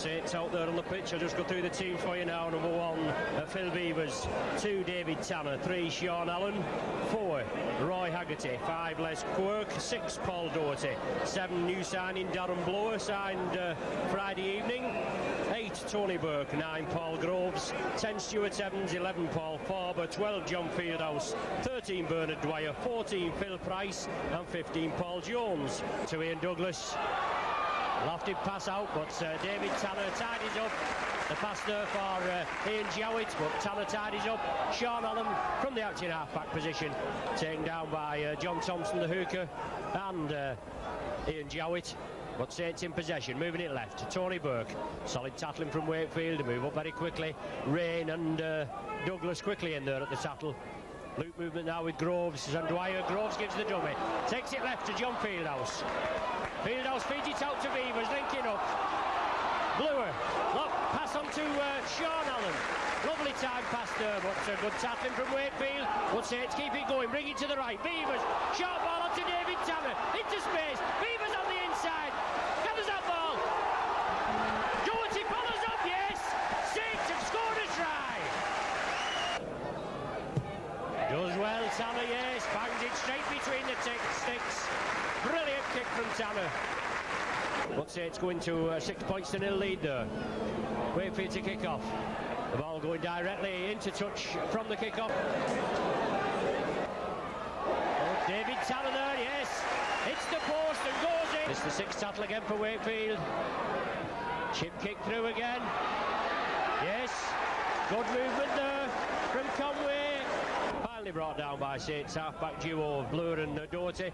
Saints out there on the pitch. I'll just go through the team for you now. Number 1, Phil Beavers. 2, David Tanner. 3, Sean Allen. 4, Roy Haggerty. 5, Les Quirk. 6, Paul Doherty. 7, new signing Darren Blower, signed Friday evening. 8, Tony Burke. 9, Paul Groves. 10, Stuart Evans. 11, Paul Farber. 12, John Fieldhouse. 13, Bernard Dwyer. 14, Phil Price. And 15, Paul Jones. To Ian Douglas. Lofted pass out, but David Tanner tidies up. The pass there for Ian Jowett, but Tanner tidies up. Sean Allen from the acting half-back position, taken down by John Thompson, the hooker, and Ian Jowett. But Saints in possession, moving it left. Tony Burke, solid tackling from Wakefield, move up very quickly. Rain and Douglas quickly in there at the tackle. Loop movement now with Groves and Dwyer. Groves gives the dummy, takes it left to John Fieldhouse. Fieldhouse feeds it out to Beavers, linking up. Bluer, pass on to Sean Allen. Lovely time pass there, but good tackling from Wakefield. But Saints keep it going, bring it to the right. Beavers, sharp ball onto David Tanner, into space. Beavers on the inside, gathers that ball. Doherty follows up, yes. Saints have scored a try. Does well, Tanner, yes. Bangs it straight between the sticks. Brilliant kick from Tanner. But Saints going to 6 points to 0 lead there. Wakefield to kick off. The ball going directly into touch from the kick off. Oh, David Tanner there, yes. Hits the post and goes in. It's the 6th tackle again for Wakefield. Chip kick through again. Yes. Good movement there from Conway. Brought down by Saints half-back duo of Bluer and Doherty,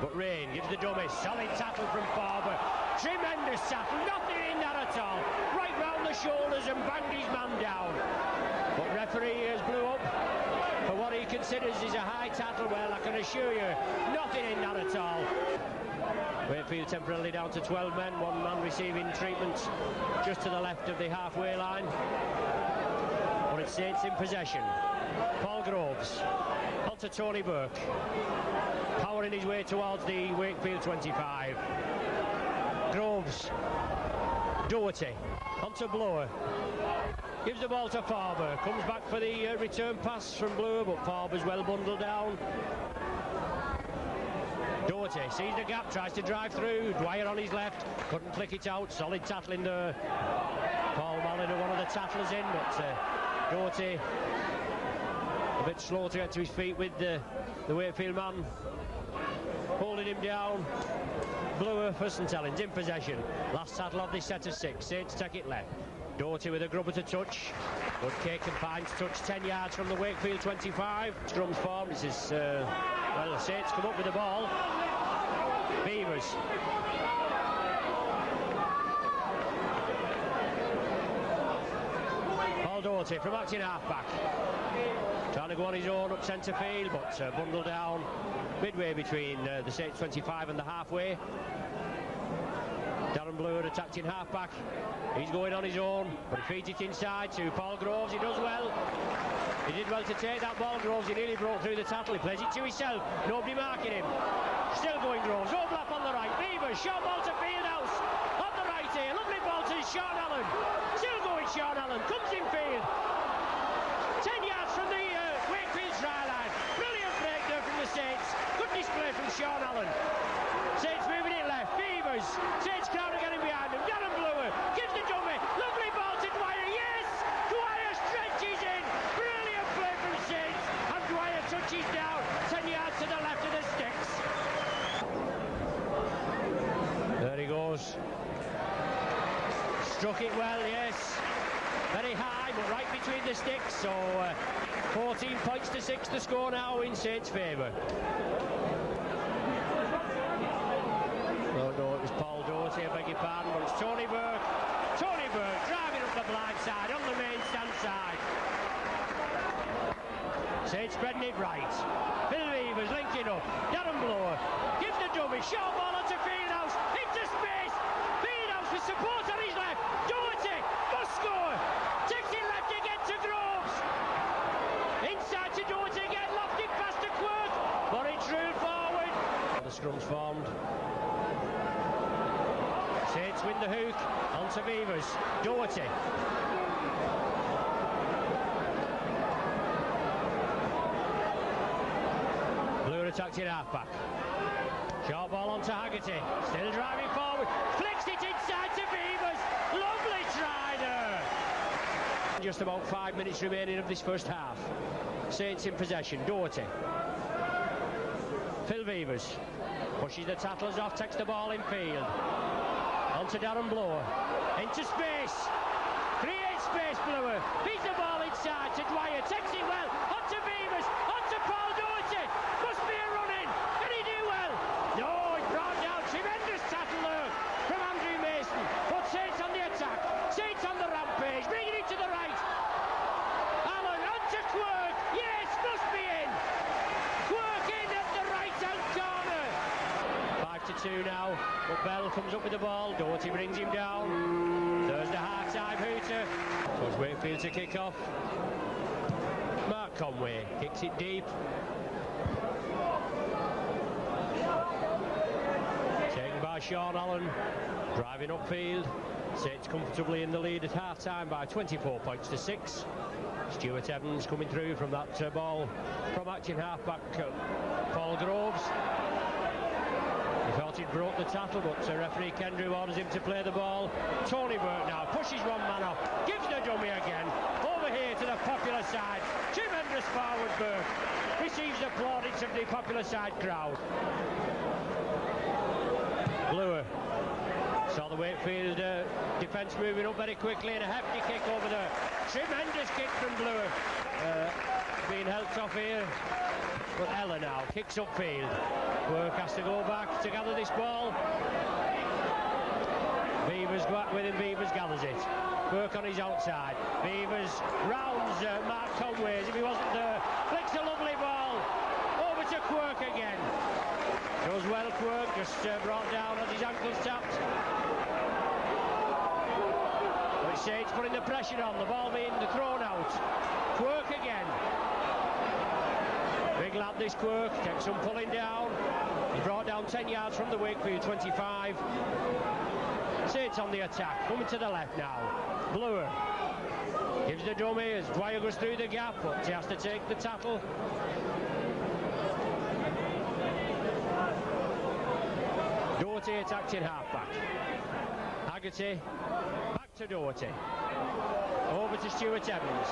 but Rain gives the dummy, solid tackle from Farber, tremendous tackle, nothing in that at all, right round the shoulders and banged his man down, but referee has blew up for what he considers is a high tackle. Well, I can assure you, nothing in that at all. Wakefield temporarily down to 12 men, 1 man receiving treatment just to the left of the halfway line, but it's Saints in possession. Paul Groves onto Tony Burke, powering his way towards the Wakefield 25. Groves, Doherty onto Blower, gives the ball to Farber, comes back for the return pass from Blower, but Farber's well bundled down. Doherty sees the gap, tries to drive through. Dwyer on his left, couldn't flick it out. Solid tackling there. Paul Malliner, one of the tattlers in, but Doherty a bit slow to get to his feet with the Wakefield man holding him down. Bluer for St Helens in possession. Last tackle of this set of 6. Saints take it left. Doherty with a grubber to touch. Good kick and finds touch 10 yards from the Wakefield 25. Scrum's form. This is well, Saints come up with the ball. Beavers. Paul Doherty from acting half-back. Trying to go on his own up centre field, but bundled down midway between the Saints 25 and the halfway. Darren Bluer attacked in half-back. He's going on his own, but he feeds it inside to Paul Groves. He does well. He did well to take that ball, Groves. He nearly broke through the tackle. He plays it to himself. Nobody marking him. Still going Groves. Overlap on the right. Beavers. Short ball to Fieldhouse. On the right here. Lovely ball to Sean Allen. Still going Sean Allen. Comes in field. 10 yards from the Wakefield try line. Brilliant break there from the Saints. Good display from Sean Allen. Saints moving it left. Beavers. Saints crowd are getting behind him. Darren Bluer gives the dummy. Lovely ball to Dwyer. Yes! Dwyer stretches in. Brilliant play from Saints. And Dwyer touches down. 10 yards to the left of the sticks. There he goes. Struck it well, yes. Very high, but right between the sticks. So 14 points to 6 the score now in Saints' favour. No, it was Paul Doherty, I beg your pardon, but it's Tony Burke. Tony Burke driving up the blind side, on the main stand side. Saints spreading it right. Phil Beavers linking up. Darren Blower gives the dummy. Short ball onto Fieldhouse. Into space. Fieldhouse with support on his left. Doherty must score. Takes it left again to Groves. Inside to Doherty again. Lofted past to Quirk. But it's ruled forward. The scrum's formed. Saints win the hook, onto Beavers, Doherty. Blue attacked in half-back. Short ball onto Haggerty, still driving forward, flicks it inside to Beavers. Lovely try there. Just about 5 minutes remaining of this first half. Saints in possession, Doherty. Phil Beavers pushes the tattlers off, takes the ball in field. Onto Darren Blower, into space, creates space. Blower beats the ball inside to Dwyer, takes it well, onto Beavers, onto Paul Doherty. Must be a run-in. Can he do well? No, he's brought down. Tremendous tattle there from Andrew Mason. But Saints on the attack, Saints on the rampage, bringing it to the right. Allen onto Quirk. Yes, must be in. Quirk in at the right-hand corner. 5-2 now, but Bell comes up with the ball. Doherty brings him down. There's the half-time hooter. Towards Wakefield to kick off. Mark Conway kicks it deep. Taken by Sean Allen, driving upfield. Saints comfortably in the lead at half-time by 24 points to 6. Stuart Evans coming through from that ball from acting half-back Paul Groves. He thought he'd broke the tattle, but referee Kendrew orders him to play the ball. Tony Burke now pushes one man off, gives the dummy again, over here to the popular side. Tremendous forward Burke, receives the plaudits of the popular side crowd. Bluer saw the Wakefield defence moving up very quickly, and a hefty kick over there. Tremendous kick from Bluer. Being helped off here, but Ella now kicks upfield. Work has to go back to gather this ball. Beavers go back with him, Beavers gathers it. Work on his outside. Beavers rounds Mark Conway as if he wasn't there. Flicks a lovely ball over to Quirk again. Does well Quirk, just brought down as his ankle's tapped. But Saints putting the pressure on, the ball being thrown out. Quirk again. Big lad this Quirk, takes some pulling down. He's brought down 10 yards from the Wakefield 25. Saints on the attack, coming to the left now. Bluer gives the dummy as Dwyer goes through the gap, but he has to take the tackle. Doherty attacked in half-back. Haggerty, back to Doherty. Over to Stuart Evans.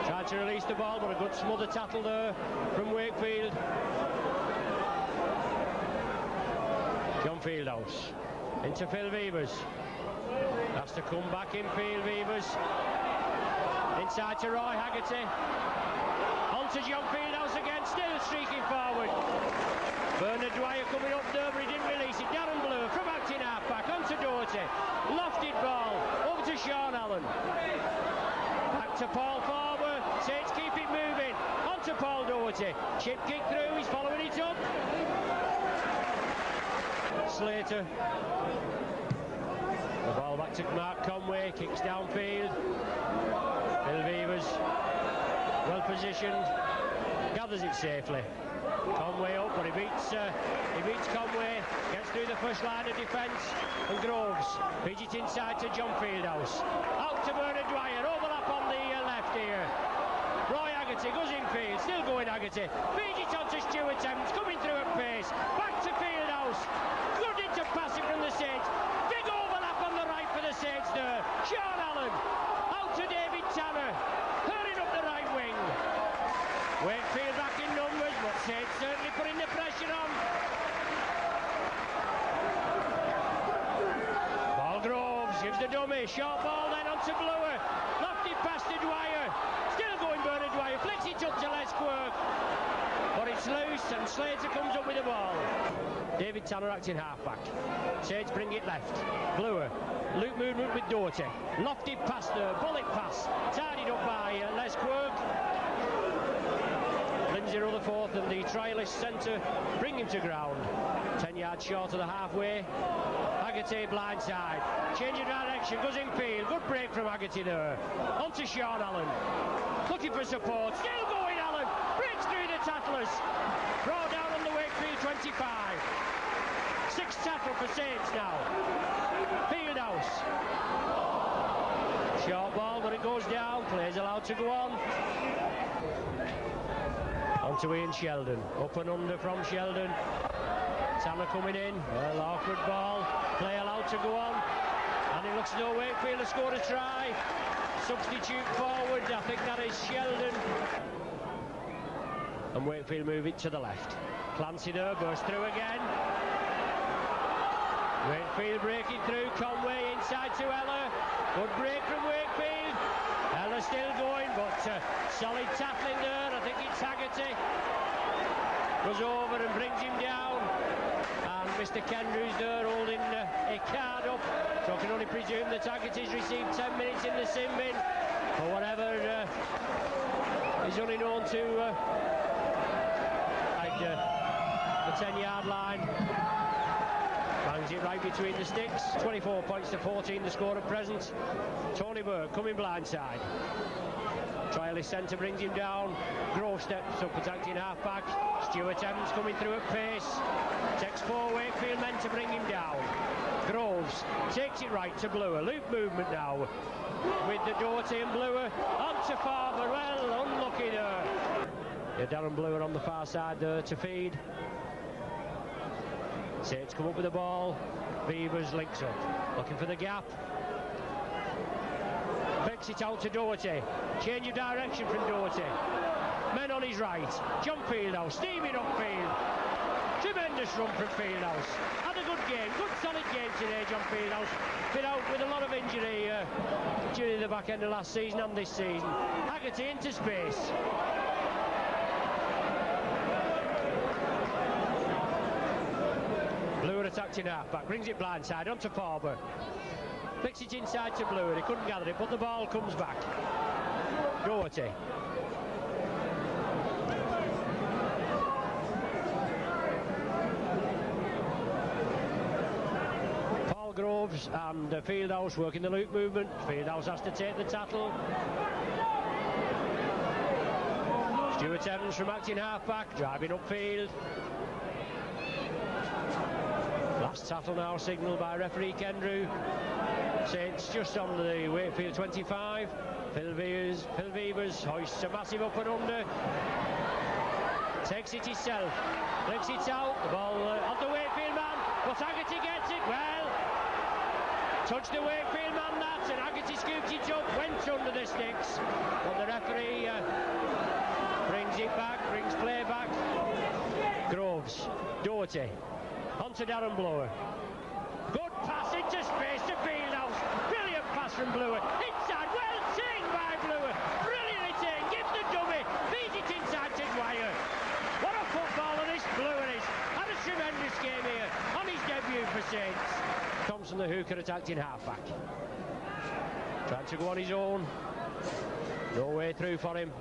Tried to release the ball, but a good smother tattle there from Wakefield. John Fieldhouse into Phil Beavers. Has to come back in field, Beavers. Inside to Roy Haggerty. On to John Fieldhouse again, still streaking forward. Bernard Dwyer coming up there, but he didn't release it. Darren Blue from acting half-back, on to Doherty. Lofted ball, over to Sean Allen. Back to Paul Farber. Saints keep it moving. On to Paul Doherty. Chip kick through, he's following it up. Slater. The ball back to Mark Conway, kicks downfield. Phil Beavers, well positioned, gathers it safely. Conway up, but he beats Conway, gets through the first line of defence, and Groves feeds it inside to John Fieldhouse. Out to Bernard Dwyer, overlap on the left here. Roy Haggerty goes infield, still going Haggerty, feeds it on to Stuart Evans, coming through at pace, back to Fieldhouse. Good into passing from the Saints, big overlap on the right for the Saints there. Sean Allen, out to David Tanner, hurrying up the right wing. Wakefield back in numbers, but Saints certainly putting the pressure on. Paul Groves gives the dummy, short ball then on to Bluer. Lofted pass to Dwyer, still going Bernard Dwyer, flicks it up to Les Quirk. But it's loose and Slater comes up with the ball. David Tanner acting half-back. Saints bring it left. Bluer, loop movement with Doherty. Lofted pass there, bullet pass. Tidied up by Les Quirk. Lindsay Rutherford and the trialist centre bring him to ground. 10 yards short of the halfway. Haggerty blindside. Change of direction, goes in field. Good break from Haggerty there. On to Sean Allen. Looking for support. Still going Allen. Breaks through the tattlers. Brought down on the Wakefield 25. Sixth tackle for Saints now. Fieldhouse. Short ball, but it goes down. Play's allowed to go on. On to Ian Sheldon. Up and under from Sheldon. Tanner coming in. Well, awkward ball. Play allowed to go on. And it looks as though Wakefield has scored a try. Substitute forward. I think that is Sheldon. And Wakefield move it to the left. Clancy there, burst through again. Wakefield breaking through. Conway inside to Ella. Good break from Wakefield. Ella still going, but solid tackling there. I think it's Haggerty. Goes over and brings him down. And Mr. Kendrew's there holding a card up. So I can only presume that Haggerty's received 10 minutes in the sin bin. Or whatever is only known to the 10-yard line. Bangs it right between the sticks. 24 points to 14 the score at present. Tony Burke coming blindside. Trialist centre brings him down. Grove steps up attacking half-back. Stuart Evans coming through at pace. Takes 4 Wakefield men to bring him down. Groves takes it right to Bluer. Loop movement now with the Doherty and Bluer. On to Farmer. Well, unlucky there. Yeah, Darren Bluer on the far side there to feed. Saints come up with the ball. Beavers links up. Looking for the gap. Picks it out to Doherty. Change of direction from Doherty. Men on his right. John Fieldhouse steaming upfield. Tremendous run from Fieldhouse. Had a good game. Good solid game today, John Fieldhouse. Been out with a lot of injury during the back end of last season and this season. Haggerty into space. Bluer attacked in half-back. Brings it blindside onto Farber. Flicks it inside to Bluer. He couldn't gather it, but the ball comes back. Doherty. Paul Groves and Fieldhouse working the loop movement. Fieldhouse has to take the tackle. Stuart Evans from acting half-back, driving upfield. Last tackle now signalled by referee Kendrew. Saints just on the Wakefield 25. Phil Beavers hoists a massive up and under. Takes it himself. Lifts it out. The ball on the Wakefield man. But Haggerty gets it. Well, touched the Wakefield man that. And Haggerty scooped it up. Went under the sticks. But the referee brings it back. Brings play back. Groves. Doherty. On to Darren Bluer. Good pass into space to Fieldhouse. Brilliant pass from Bluer. Inside, well taken by Bluer. Brilliantly taken. Gives the dummy. Feeds it inside to Dwyer. What a footballer this Bluer is. Had a tremendous game here on his debut for Saints. Thompson, the hooker, attacked in half-back. Trying to go on his own. No way through for him.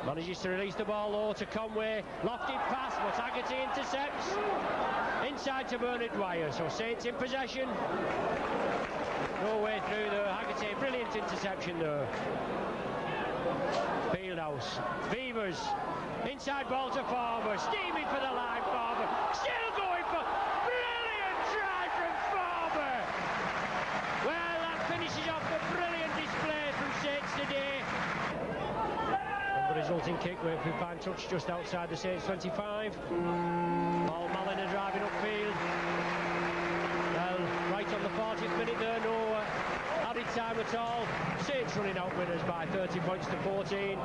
Manages to release the ball low to Conway. Lofted pass, but Haggerty intercepts. Inside to Bernard Dwyer, so Saints in possession. No way through there. Haggerty, brilliant interception there. Fieldhouse. Beavers. Inside ball to Farmer. Steaming for the line, Farmer. Still going for... Brilliant try from Farmer. Well, that finishes off a brilliant display from Saints today. The resulting kick, Wakefield fine touch just outside the Saints 25. Paul Maliner driving upfield. Well, right on the 40th minute there, no added time at all. Saints running out winners by 30 points to 14.